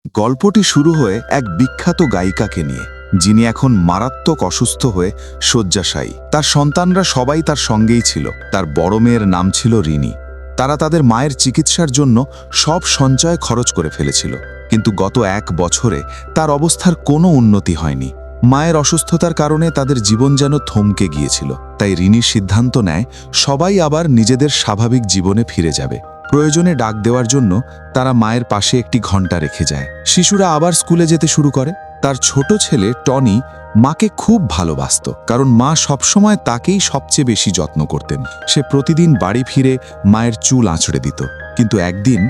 গল্পটি শুরু হয়ে এক বিখ্যাত গায়িকাকে নিয়ে, যিনি এখন মারাত্মক অসুস্থ হয়ে শয্যাশায়ী। তার সন্তানরা সবাই তার সঙ্গেই ছিল। তার বড় মেয়ের নাম ছিল রিনি। তারা তাদের মায়ের চিকিৎসার জন্য সব সঞ্চয় খরচ করে ফেলেছিল, কিন্তু গত 1 বছরে তার অবস্থার কোনো উন্নতি হয়নি। মায়ের অসুস্থতার কারণে তাদের জীবন যেন থমকে গিয়েছিল। তাই রিনি সিদ্ধান্ত নেয় সবাই আবার নিজেদের স্বাভাবিক জীবনে ফিরে যাবে। প্রয়োজনে ডাক দেওয়ার জন্য তারা মায়ের পাশে একটি ঘণ্টা রেখে যায়। শিশুরা আবার স্কুলে যেতে শুরু করে। তার ছোট ছেলে টনি মাকে খুব ভালোবাসত, কারণ মা সবসময় তাকেই সবচেয়ে বেশি যত্ন করতেন। সে প্রতিদিন বাড়ি ফিরে মায়ের চুল আঁচড়ে দিত। কিন্তু একদিন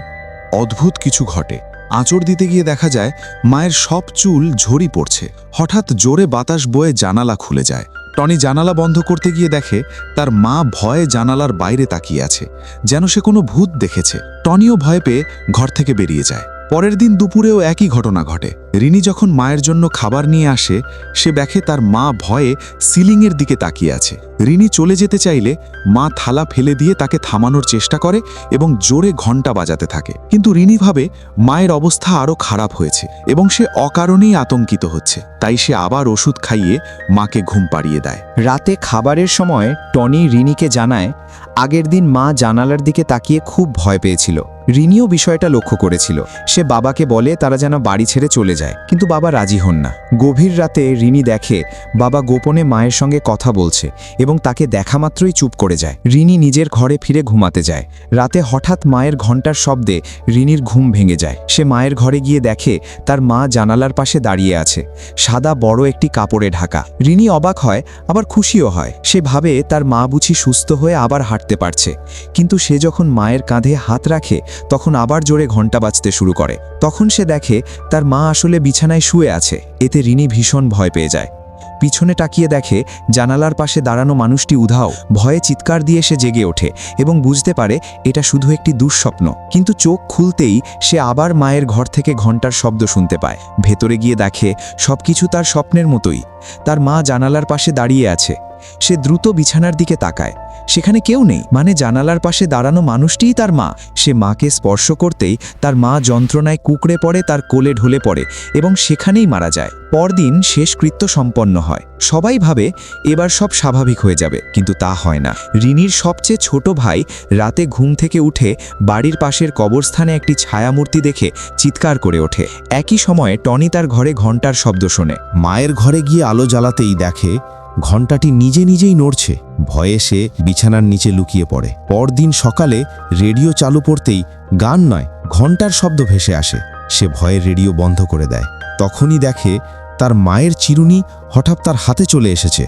অদ্ভুত কিছু ঘটে। আঁচড় দিতে গিয়ে দেখা যায় মায়ের সব চুল ঝরি পড়ছে। হঠাৎ জোরে বাতাস বয়ে জানালা খুলে যায়। টনি জানালা বন্ধ করতে গিয়ে দেখে তার মা ভয়ে জানালার বাইরে তাকিয়ে আছে, যেন সে কোনো ভূত দেখেছে। টনিও ভয় পেয়ে ঘর থেকে বেরিয়ে যায়। পরের দিন দুপুরেও একই ঘটনা ঘটে। রিনি যখন মায়ের জন্য খাবার নিয়ে আসে, সে দেখে তার মা ভয়ে সিলিংয়ের দিকে তাকিয়ে আছে। রিনি চলে যেতে চাইলে মা থালা ফেলে দিয়ে তাকে থামানোর চেষ্টা করে এবং জোরে ঘণ্টা বাজাতে থাকে। কিন্তু রিনি ভাবে মায়ের অবস্থা আরও খারাপ হয়েছে এবং সে অকারণেই আতঙ্কিত হচ্ছে। তাই সে আবার ওষুধ খাইয়ে মাকে ঘুম পাড়িয়ে দেয়। রাতে খাবারের সময় টনি রিনিকে জানায় আগের দিন মা জানালার দিকে তাকিয়ে খুব ভয় পেয়েছিল। রিনিও বিষয়টা লক্ষ্য করেছিল। সে বাবাকে বলে তারা যেন বাড়ি ছেড়ে চলে যায়, কিন্তু বাবা রাজি হন না। গভীর রাতে রিনি দেখে বাবা গোপনে মায়ের সঙ্গে কথা বলছে এবং তাকে দেখা মাত্রই চুপ করে যায়। রিনি নিজের ঘরে ফিরে ঘুমাতে যায়। রাতে হঠাৎ মায়ের ঘণ্টার শব্দে রিনির ঘুম ভেঙে যায়। সে মায়ের ঘরে গিয়ে দেখে তার মা জানালার পাশে দাঁড়িয়ে আছে, সাদা বড় একটি কাপড়ে ঢাকা। রিনি অবাক হয়, আবার খুশিও হয়। সে ভাবে তার মা বুঝি সুস্থ হয়ে আবার হাঁটতে পারছে। কিন্তু সে যখন মায়ের কাঁধে হাত রাখে, তখন আবার জোরে ঘণ্টা বাজতে শুরু করে। তখন সে দেখে তার মা আসলে বিছানায় শুয়ে আছে। এতে রিনি ভীষণ ভয় পেয়ে যায়। পিছনে তাকিয়ে দেখে জানালার পাশে দাঁড়ানো মানুষটি উধাও। ভয়ে চিৎকার দিয়ে সে জেগে ওঠে এবং বুঝতে পারে এটা শুধু একটি দুঃস্বপ্ন। কিন্তু চোখ খুলতেই সে আবার মায়ের ঘর থেকে ঘণ্টার শব্দ শুনতে পায়। ভেতরে গিয়ে দেখে সবকিছু তার স্বপ্নের মতোই। তার মা জানালার পাশে দাঁড়িয়ে আছে। সে দ্রুত বিছানার দিকে তাকায়। সেখানে কেউ নেই, মানে জানালার পাশে দাঁড়ানো মানুষটিই তার মা। সে মাকে স্পর্শ করতেই তার মা যন্ত্রণায় কুঁকড়ে পড়ে, তার কোলে ঢলে পড়ে এবং সেখানেই মারা যায়। পরদিন শেষকৃত্য সম্পন্ন হয়। সবাই ভাবে এবার সব স্বাভাবিক হয়ে যাবে, কিন্তু তা হয় না। রিনির সবচেয়ে ছোট ভাই রাতে ঘুম থেকে উঠে বাড়ির পাশের কবরস্থানে একটি ছায়ামূর্তি দেখে চিৎকার করে ওঠে। একই সময়ে টনি তার ঘরে ঘণ্টার শব্দ শোনে। মায়ের ঘরে গিয়ে আলো জ্বালাতেই দেখে ঘণ্টাটি নিজে নিজেই নড়ছে। ভয়ে সে বিছানার নিচে লুকিয়ে পড়ে। পরদিন সকালে রেডিও চালু করতেই গান নয়, ঘণ্টার শব্দ ভেসে আসে। সে ভয়ে রেডিও বন্ধ করে দেয়। তখনই দেখে তার মায়ের চিরুনি হঠাৎ তার হাতে চলে এসেছে।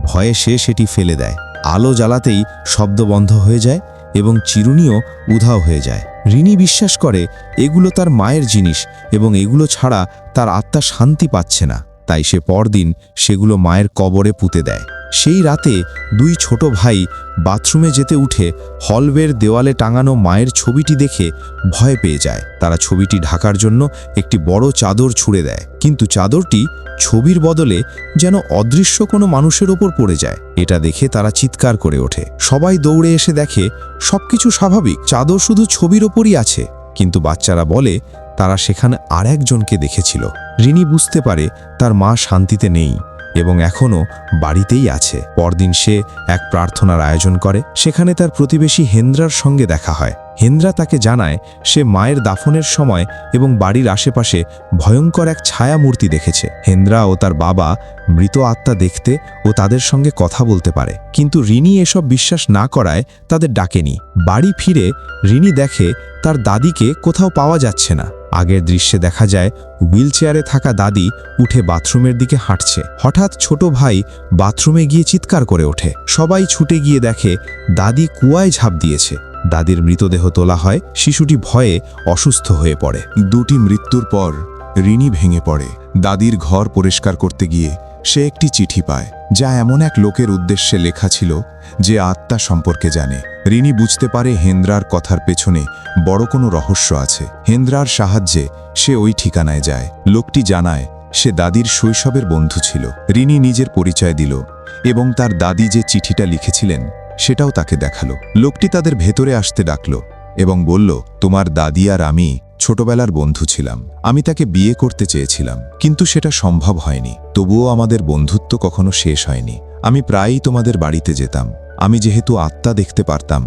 ভয়ে সে সেটি ফেলে দেয়। আলো জ্বালাতেই শব্দ বন্ধ হয়ে যায় এবং চিরুনিও উধাও হয়ে যায়। রিনি বিশ্বাস করে এগুলো তার মায়ের জিনিস এবং এগুলো ছাড়া তার আত্মা শান্তি পাচ্ছে না। তাই সে পরদিন সেগুলো মায়ের কবরে পুঁতে দেয়। সেই রাতে 2 ছোট ভাই বাথরুমে যেতে উঠে হলওয়ের দেওয়ালে টাঙানো মায়ের ছবিটি দেখে ভয় পেয়ে যায়। তারা ছবিটি ঢাকার জন্য একটি বড় চাদর ছুঁড়ে দেয়, কিন্তু চাদরটি ছবির বদলে যেন অদৃশ্য কোনো মানুষের ওপর পড়ে যায়। এটা দেখে তারা চিৎকার করে ওঠে। সবাই দৌড়ে এসে দেখে সবকিছু স্বাভাবিক, চাদর শুধু ছবির ওপরই আছে। কিন্তু বাচ্চারা বলে তারা সেখানে আরেকজনকে দেখেছিল। রিনি বুঝতে পারে তার মা শান্তিতে নেই এবং এখনও বাড়িতেই আছে। পরদিন সে এক প্রার্থনার আয়োজন করে। সেখানে তার প্রতিবেশী হেন্দ্রার সঙ্গে দেখা হয়। হেন্দ্রা তাকে জানায় সে মায়ের দাফনের সময় এবং বাড়ির আশেপাশে ভয়ঙ্কর এক ছায়া মূর্তি দেখেছে। হেন্দ্রা ও তার বাবা মৃত আত্মা দেখতে ও তাদের সঙ্গে কথা বলতে পারে, কিন্তু রিনি এসব বিশ্বাস না করায় তাদের ডাকেনি। বাড়ি ফিরে রিনি দেখে তার দাদিকে কোথাও পাওয়া যাচ্ছে না। আগের দৃশ্যে দেখা যায় হুইলচেয়ারে থাকা দাদি উঠে বাথরুমের দিকে হাঁটছে। হঠাৎ ছোট ভাই বাথরুমে গিয়ে চিৎকার করে ওঠে। সবাই ছুটে গিয়ে দেখে দাদি কুয়ায় ঝাঁপ দিয়েছে। দাদির মৃতদেহ তোলা হয়। শিশুটি ভয়ে অসুস্থ হয়ে পড়ে। 2টি মৃত্যুর পর রিনি ভেঙে পড়ে। দাদির ঘর পরিষ্কার করতে গিয়ে সে একটি চিঠি পায়, যা এমন এক লোকের উদ্দেশ্যে লেখা ছিল যে আত্মা সম্পর্কে জানে। রিনি বুঝতে পারে হেন্দ্রার কথার পেছনে বড় কোনো রহস্য আছে। হেন্দ্রার সাহায্যে সে ওই ঠিকানায় যায়। লোকটি জানায় সে দাদির শৈশবের বন্ধু ছিল। রিনি নিজের পরিচয় দিল এবং তার দাদি যে চিঠিটা লিখেছিলেন সেটাও তাকে দেখালো। লোকটি তাদের ভেতরে আসতে ডাকল এবং বলল, তোমার দাদি আর আমি ছোটবেলার বন্ধু ছিলাম। আমি তাকে বিয়ে করতে চেয়েছিলাম, কিন্তু সেটা সম্ভব হয়নি। তবুও আমাদের বন্ধুত্ব কখনো শেষ হয়নি। আমি প্রায়ই তোমাদের বাড়িতে যেতাম। আমি যেহেতু আত্মা দেখতে পারতাম,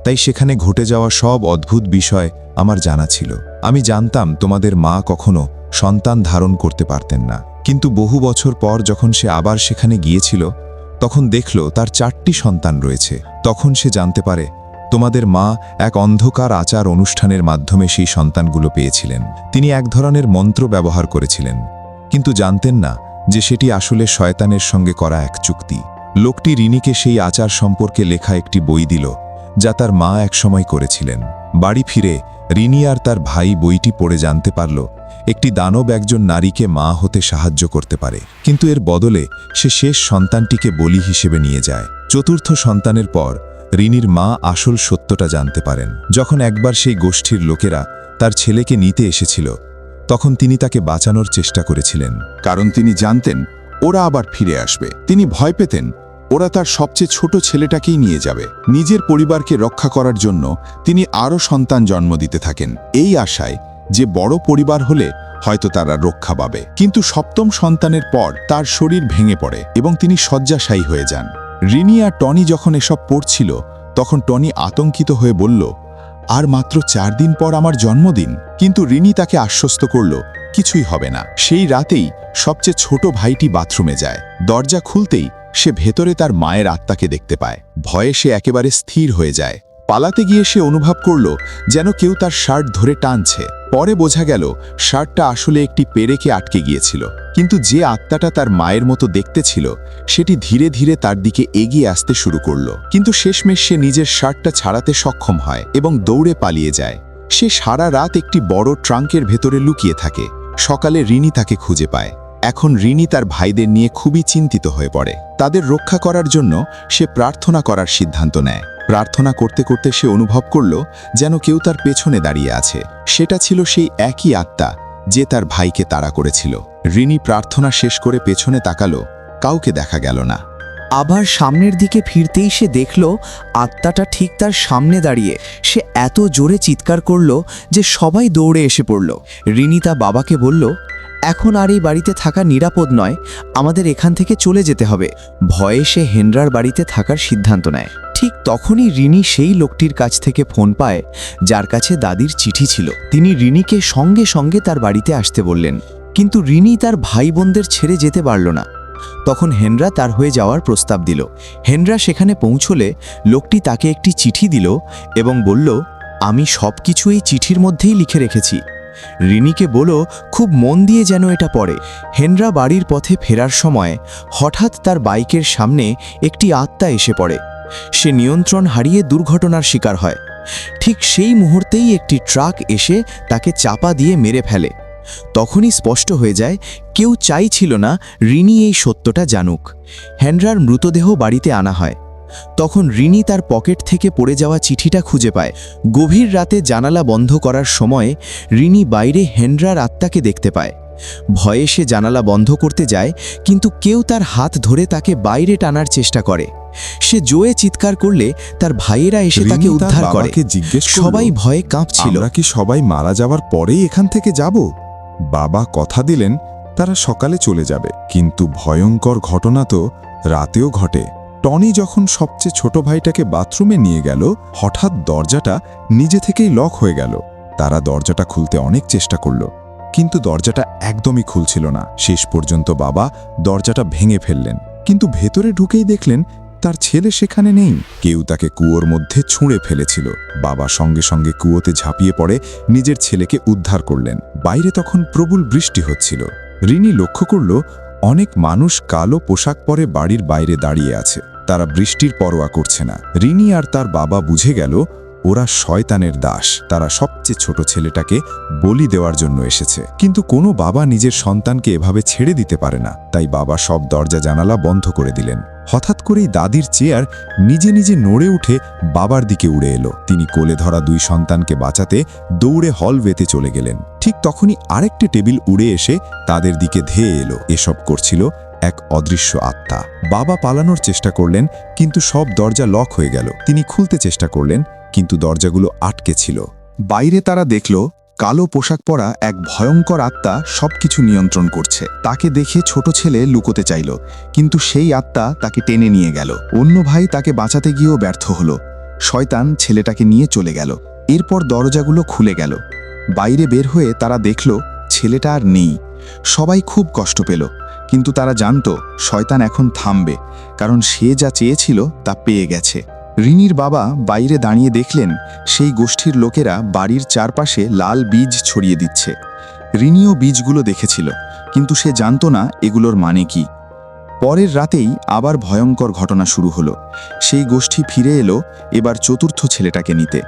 তাই সেখানে ঘটে যাওয়া সব অদ্ভুত বিষয় আমার জানা ছিল। আমি জানতাম তোমাদের মা কখনো সন্তান ধারণ করতে পারতেন না, কিন্তু বহু বছর পর যখন সে আবার সেখানে গিয়েছিল, তখন দেখল তার 4টি সন্তান রয়েছে। তখন সে জানতে পারে তোমাদের মা এক অন্ধকার আচার অনুষ্ঠানের মাধ্যমে সেই সন্তানগুলো পেয়েছিলেন। তিনি এক ধরনের মন্ত্র ব্যবহার করেছিলেন, কিন্তু জানতেন না যে সেটি আসলে শয়তানের সঙ্গে করা এক চুক্তি। লোকটি রিনিকে সেই আচার সম্পর্কে লেখা একটি বই দিল, যা তার মা একসময় করেছিলেন। বাড়ি ফিরে রিনি আর তার ভাই বইটি পড়ে জানতে পারল একটি দানব একজন নারীকে মা হতে সাহায্য করতে পারে, কিন্তু এর বদলে সে শেষ সন্তানটিকে বলি হিসেবে নিয়ে যায়। 4র্থ সন্তানের পর রিনির মা আসল সত্যটা জানতে পারেন। যখন একবার সেই গোষ্ঠীর লোকেরা তার ছেলেকে নিতে এসেছিল, তখন তিনি তাকে বাঁচানোর চেষ্টা করেছিলেন, কারণ তিনি জানতেন ওরা আবার ফিরে আসবে। তিনি ভয় পেতেন ওরা তার সবচেয়ে ছোট ছেলেটাকেই নিয়ে যাবে। নিজের পরিবারকে রক্ষা করার জন্য তিনি আরও সন্তান জন্ম দিতে থাকেন, এই আশায় যে বড় পরিবার হলে হয়তো তারা রক্ষা পাবে। কিন্তু 7ম সন্তানের পর তার শরীর ভেঙে পড়ে এবং তিনি শয্যাশায়ী হয়ে যান। রিনি আর টনি যখন এসব পড়ছিল, তখন টনি আতঙ্কিত হয়ে বলল, আর মাত্র 4 দিন পর আমার জন্মদিন। কিন্তু রিনি তাকে আশ্বস্ত করল কিছুই হবে না। সেই রাতেই সবচেয়ে ছোট ভাইটি বাথরুমে যায়। দরজা খুলতেই সে ভেতরে তার মায়ের আত্মাকে দেখতে পায়। ভয়ে সে একেবারে স্থির হয়ে যায়। পালাতে গিয়ে সে অনুভব করল যেন কেউ তার শার্ট ধরে টানছে। পরে বোঝা গেল শার্টটা আসলে একটি পেরেকে আটকে গিয়েছিল, কিন্তু যে আত্মাটা তার মায়ের মতো দেখতে ছিল সেটি ধীরে ধীরে তার দিকে এগিয়ে আসতে শুরু করল। কিন্তু শেষমেশ সে নিজের শার্টটা ছাড়াতে সক্ষম হয় এবং দৌড়ে পালিয়ে যায়। সে সারা রাত একটি বড় ট্রাঙ্কের ভেতরে লুকিয়ে থাকে। সকালে রিনি তাকে খুঁজে পায়। এখন রিনি তার ভাইদের নিয়ে খুবই চিন্তিত হয়ে পড়ে। তাদের রক্ষা করার জন্য সে প্রার্থনা করার সিদ্ধান্ত নেয়। প্রার্থনা করতে করতে সে অনুভব করল যেন কেউ তার পেছনে দাঁড়িয়ে আছে। সেটা ছিল সেই একই আত্মা যে তার ভাইকে তাড়া করেছিল। রিনি প্রার্থনা শেষ করে পেছনে তাকালো, কাউকে দেখা গেল না। আবার সামনের দিকে ফিরতেই সে দেখল আত্মাটা ঠিক তার সামনে দাঁড়িয়ে। সে এত জোরে চিৎকার করল যে সবাই দৌড়ে এসে পড়ল। রিনি তার বাবাকে বলল, এখন আর এই বাড়িতে থাকা নিরাপদ নয়, আমাদের এখান থেকে চলে যেতে হবে। ভয়ে সে হেনরার বাড়িতে থাকার সিদ্ধান্ত নেয়। ঠিক তখনই রিনি সেই লোকটির কাছ থেকে ফোন পায় যার কাছে দাদির চিঠি ছিল। তিনি রিনিকে সঙ্গে সঙ্গে তার বাড়িতে আসতে বললেন, কিন্তু রিনি তার ভাই বোনদের ছেড়ে যেতে পারল না। তখন হেনরা তার হয়ে যাওয়ার প্রস্তাব দিল। হেনরা সেখানে পৌঁছলে লোকটি তাকে একটি চিঠি দিল এবং বলল, আমি সব কিছু এই চিঠির মধ্যেই লিখে রেখেছি। রিনিকে বলো খুব মন দিয়ে যেন এটা পড়ে। হেনরা বাড়ির পথে ফেরার সময় হঠাৎ তার বাইকের সামনে একটি আত্মা এসে পড়ে। সে নিয়ন্ত্রণ হারিয়ে দুর্ঘটনার শিকার হয়। ঠিক সেই মুহূর্তেই একটি ট্রাক এসে তাকে চাপা দিয়ে মেরে ফেলে। তখনই স্পষ্ট হয়ে যায় কেউ চাইছিল না রিনি এই সত্যটা জানুক। হেনরার মৃতদেহ বাড়িতে আনা হয়। তখন রিনি তার পকেট থেকে পড়ে যাওয়া চিঠিটা খুঁজে পায়। গভীর রাতে জানালা বন্ধ করার সময় রিনি বাইরে হেনরার আত্মাকে দেখতে পায়। ভয়ে সে জানালা বন্ধ করতে যায়, কিন্তু কেউ তার হাত ধরে তাকে বাইরে টানার চেষ্টা করে। সে জোরে চিৎকার করলে তার ভাইয়েরা এসে তাকে উদ্ধার করে। সবাই ভয়ে কাঁপছিল। আমরা কি সবাই মারা যাওয়ার পরেই এখান থেকে যাব? বাবা কথা দিলেন তারা সকালে চলে যাবে, কিন্তু ভয়ঙ্কর ঘটনা তো রাতেও ঘটে। টনি যখন সবচেয়ে ছোট ভাইটাকে বাথরুমে নিয়ে গেল, হঠাৎ দরজাটা নিজে থেকেই লক হয়ে গেল। তারা দরজাটা খুলতে অনেক চেষ্টা করল, কিন্তু দরজাটা একদমই খুলছিল না। শেষ পর্যন্ত বাবা দরজাটা ভেঙে ফেললেন, কিন্তু ভেতরে ঢুকেই দেখলেন তার ছেলে সেখানে নেই। কেউ তাকে কুয়োর মধ্যে ছুঁড়ে ফেলেছিল। বাবা সঙ্গে সঙ্গে কুয়োতে ঝাঁপিয়ে পড়ে নিজের ছেলেকে উদ্ধার করলেন। বাইরে তখন প্রবল বৃষ্টি হচ্ছিল। রিনি লক্ষ্য করল অনেক মানুষ কালো পোশাক পরে বাড়ির বাইরে দাঁড়িয়ে আছে। তারা বৃষ্টির পরোয়া করছে না। রিনি আর তার বাবা বুঝে গেল ওরা শয়তানের দাস। তারা সবচেয়ে ছোট ছেলেটাকে বলি দেওয়ার জন্য এসেছে। কিন্তু কোনো বাবা নিজের সন্তানকে এভাবে ছেড়ে দিতে পারে না। তাই বাবা সব দরজা জানালা বন্ধ করে দিলেন। হঠাৎ করেই দাদির চেয়ার নিজে নিজে নড়ে উঠে বাবার দিকে উড়ে এলো। তিনি কোলে ধরা 2 সন্তানকে বাঁচাতে দৌড়ে হলওয়েতে চলে গেলেন। ঠিক তখনই আরেকটি টেবিল উড়ে এসে তাদের দিকে ধেয়ে এলো। এসব করছিল এক অদৃশ্য আত্মা। বাবা পালানোর চেষ্টা করলেন, কিন্তু সব দরজা লক হয়ে গেল। তিনি খুলতে চেষ্টা করলেন, কিন্তু দরজাগুলো আটকে ছিল। বাইরে তারা দেখল কালো পোশাক পরা এক ভয়ঙ্কর আত্মা সবকিছু নিয়ন্ত্রণ করছে। তাকে দেখে ছোট ছেলে লুকোতে চাইল, কিন্তু সেই আত্মা তাকে টেনে নিয়ে গেল। অন্য ভাই তাকে বাঁচাতে গিয়েও ব্যর্থ হলো। শয়তান ছেলেটাকে নিয়ে চলে গেল। এরপর দরজাগুলো খুলে গেল। বাইরে বের হয়ে তারা দেখল ছেলেটা আর নেই। সবাই খুব কষ্ট পেল, কিন্তু তারা জানত শয়তান এখন থামবে, কারণ সে যা চেয়েছিল তা পেয়ে গেছে। রিনির বাবা বাইরে দাঁড়িয়ে দেখলেন সেই গোষ্ঠীর লোকেরা বাড়ির চারপাশে লাল বীজ ছড়িয়ে দিচ্ছে। রিনিও বীজগুলো দেখেছিল, কিন্তু সে জানত না এগুলোর মানে কি। পরের রাতেই আবার ভয়ঙ্কর ঘটনা শুরু হলো। সেই গোষ্ঠী ফিরে এলো, এবার চতুর্থ ছেলেটাকে নিতে।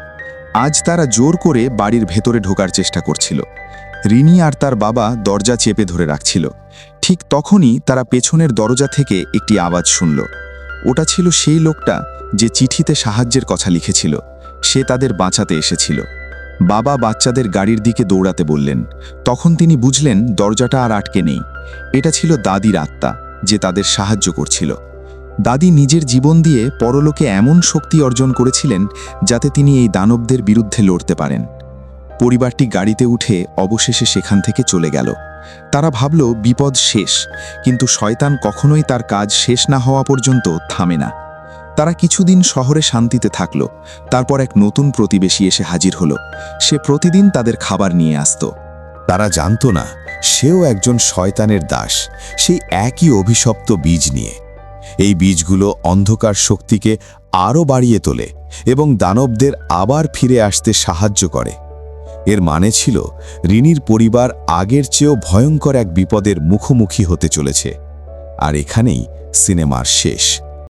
আজ তারা জোর করে বাড়ির ভেতরে ঢোকার চেষ্টা করছিল। রিনি আর তার বাবা দরজা চেপে ধরে রাখছিল। ঠিক তখনই তারা পেছনের দরজা থেকে একটি আওয়াজ শুনল। ওটা ছিল সেই লোকটা যে চিঠিতে সাহায্যের কথা লিখেছিল। সে তাদের বাঁচাতে এসেছিল। বাবা বাচ্চাদের গাড়ির দিকে দৌড়াতে বললেন। তখন তিনি বুঝলেন দরজাটা আর আটকে নেই। এটা ছিল দাদির আত্মা, যে তাদের সাহায্য করছিল। দাদি নিজের জীবন দিয়ে পরলোকে এমন শক্তি অর্জন করেছিলেন যাতে তিনি এই দানবদের বিরুদ্ধে লড়তে পারেন। পরিবারটি গাড়িতে উঠে অবশেষে সেখান থেকে চলে গেল। তারা ভাবল বিপদ শেষ, কিন্তু শয়তান কখনোই তার কাজ শেষ না হওয়া পর্যন্ত থামে না। তারা কিছুদিন শহরে শান্তিতে থাকল। তারপর এক নতুন প্রতিবেশী এসে হাজির হলো। সে প্রতিদিন তাদের খাবার নিয়ে আসত। তারা জানত না সেও একজন শয়তানের দাস, সেই একই অভিশপ্ত বীজ নিয়ে। এই বীজগুলো অন্ধকার শক্তিকে আরও বাড়িয়ে তোলে এবং দানবদের আবার ফিরে আসতে সাহায্য করে। এর মানে ছিল রিনির পরিবার আগের চেয়েও ভয়ঙ্কর এক বিপদের মুখোমুখি হতে চলেছে। আর এখানেই সিনেমার শেষ।